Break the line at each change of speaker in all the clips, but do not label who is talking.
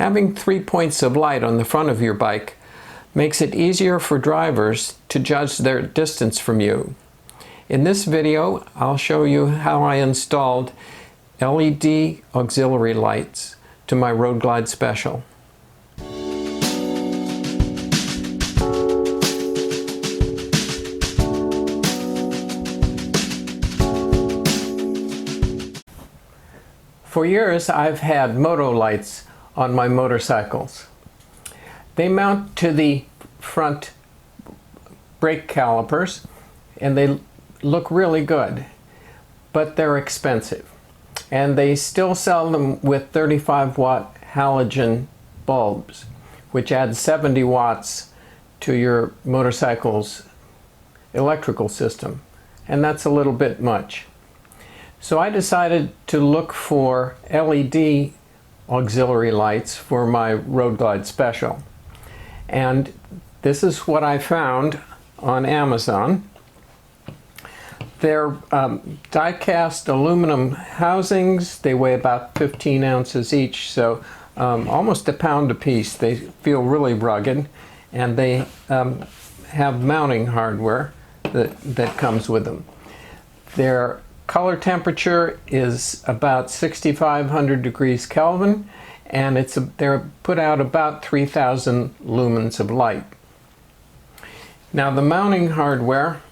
Having 3 points of light on the front of your bike makes it easier for drivers to judge their distance from you. In this video, I'll show you how I installed LED auxiliary lights to my Road Glide Special. For years, I've had Moto Lights on my motorcycles. They mount to the front brake calipers and they look really good, but they're expensive. And they still sell them with 35-watt halogen bulbs, which add 70 watts to your motorcycle's electrical system. And that's a little bit much. So I decided to look for LED auxiliary lights for my Road Glide Special. And this is what I found on Amazon. They're die-cast aluminum housings. They weigh about 15 ounces each, so almost a pound a piece. They feel really rugged, and they have mounting hardware that comes with them. Their color temperature is about 6,500 degrees Kelvin, and they're put out about 3,000 lumens of light. Now the mounting hardware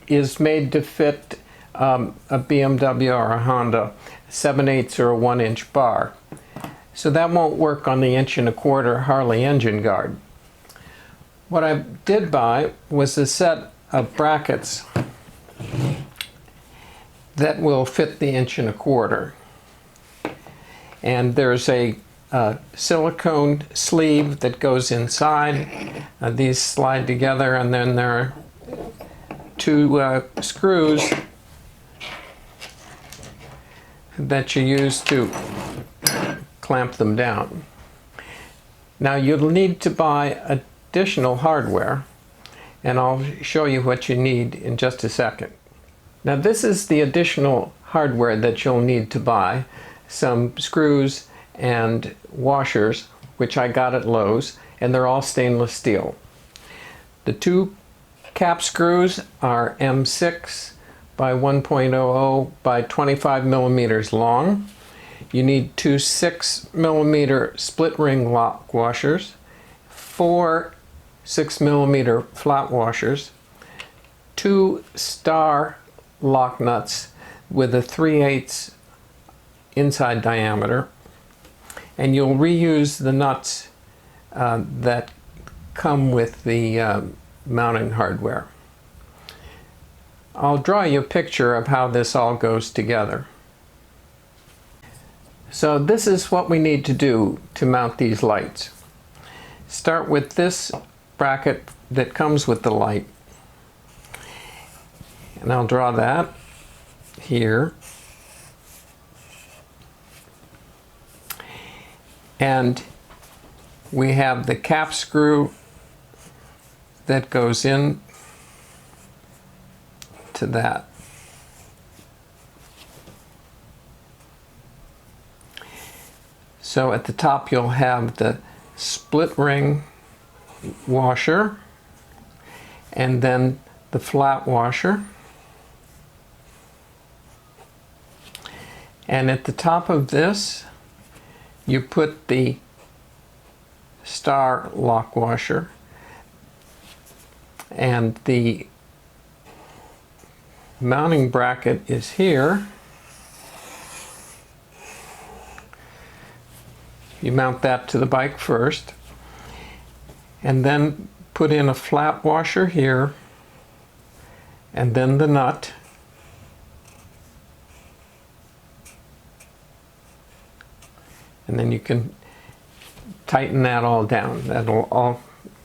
is made to fit a BMW or a Honda 7/8 or a 1-inch bar. So that won't work on the 1.25" Harley engine guard. What I did buy was a set of brackets that will fit the 1.25". And there's a silicone sleeve that goes inside. These slide together, and then there are two screws that you use to clamp them down. Now you'll need to buy additional hardware, and I'll show you what you need in just a second. Now this is the additional hardware that you'll need to buy: some screws and washers, which I got at Lowe's, and they're all stainless steel. The two cap screws are M6 by 1.00 by 25 millimeters long. You need two 6mm split ring lock washers, four 6mm flat washers, two star lock nuts with a 3/8 inside diameter, and you'll reuse the nuts that come with the mounting hardware. I'll draw you a picture of how this all goes together. So this is what we need to do to mount these lights. Start with this bracket that comes with the light. And I'll draw that here. And we have the cap screw that goes in to that. So at the top you'll have the split ring washer, and then the flat washer. And at the top of this, you put the star lock washer, and the mounting bracket is here. You mount that to the bike first, and then put in a flat washer here, and then the nut. And then you can tighten that all down. That'll all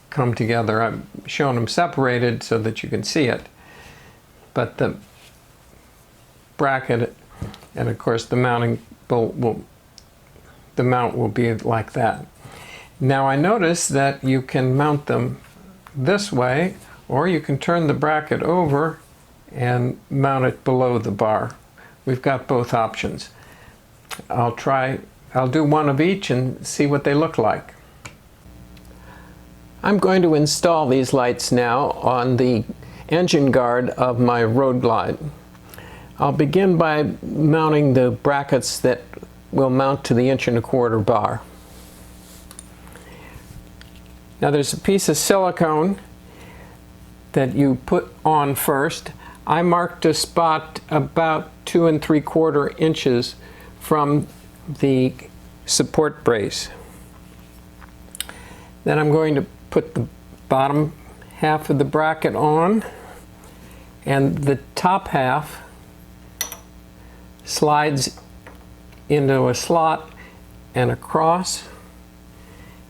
come together. I've shown them separated so that you can see it. But the bracket and of course the mounting bolt the mount will be like that. Now I notice that you can mount them this way, or you can turn the bracket over and mount it below the bar. We've got both options. I'll I'll do one of each and see what they look like. I'm going to install these lights now on the engine guard of my Road Glide. I'll begin by mounting the brackets that will mount to the 1¼ bar. Now there's a piece of silicone that you put on first. I marked a spot about 2 3/4 inches from the support brace. Then I'm going to put the bottom half of the bracket on, and the top half slides into a slot and across,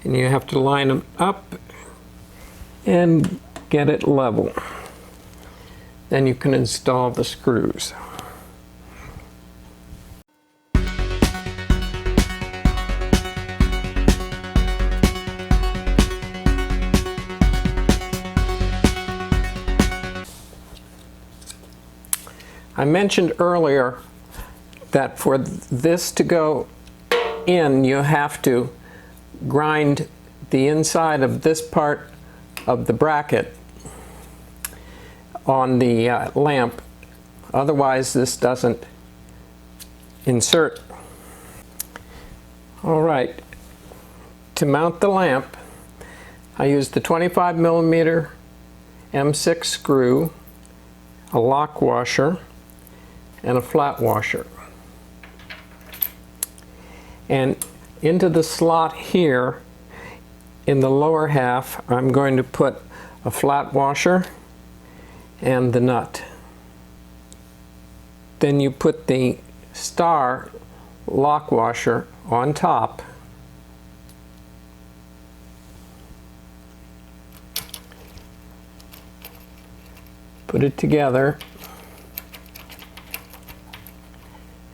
and you have to line them up and get it level. Then you can install the screws. I mentioned earlier that for this to go in, you have to grind the inside of this part of the bracket on the lamp. Otherwise, this doesn't insert. All right, to mount the lamp, I used the 25mm M6 screw, a lock washer, and a flat washer. And into the slot here in the lower half, I'm going to put a flat washer and the nut. Then you put the star lock washer on top. Put it together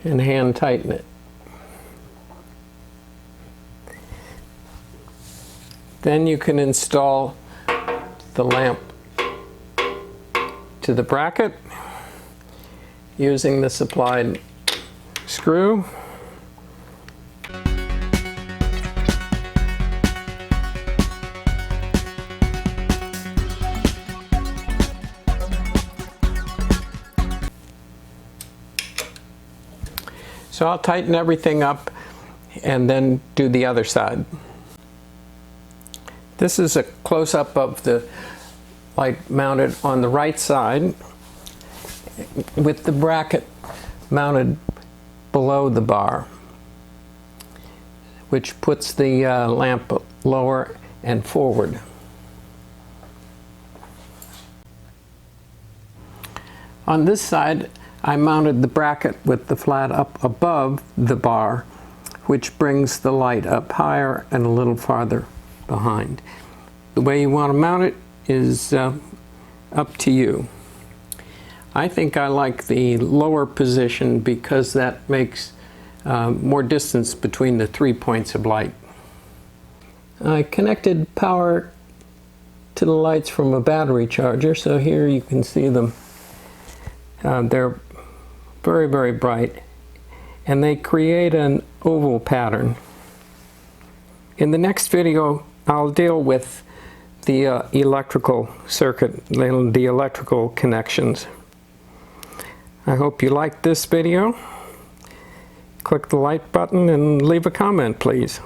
and hand tighten it. Then you can install the lamp to the bracket using the supplied screw. So I'll tighten everything up and then do the other side. This is a close-up of the light mounted on the right side with the bracket mounted below the bar, which puts the lamp lower and forward. On this side, I mounted the bracket with the flat up above the bar, which brings the light up higher and a little farther behind. The way you want to mount it is up to you. I think I like the lower position because that makes more distance between the 3 points of light. I connected power to the lights from a battery charger, so here you can see them. They're very, very bright, and they create an oval pattern. In the next video, I'll deal with the electrical circuit, the electrical connections. I hope you liked this video. Click the like button and leave a comment, please.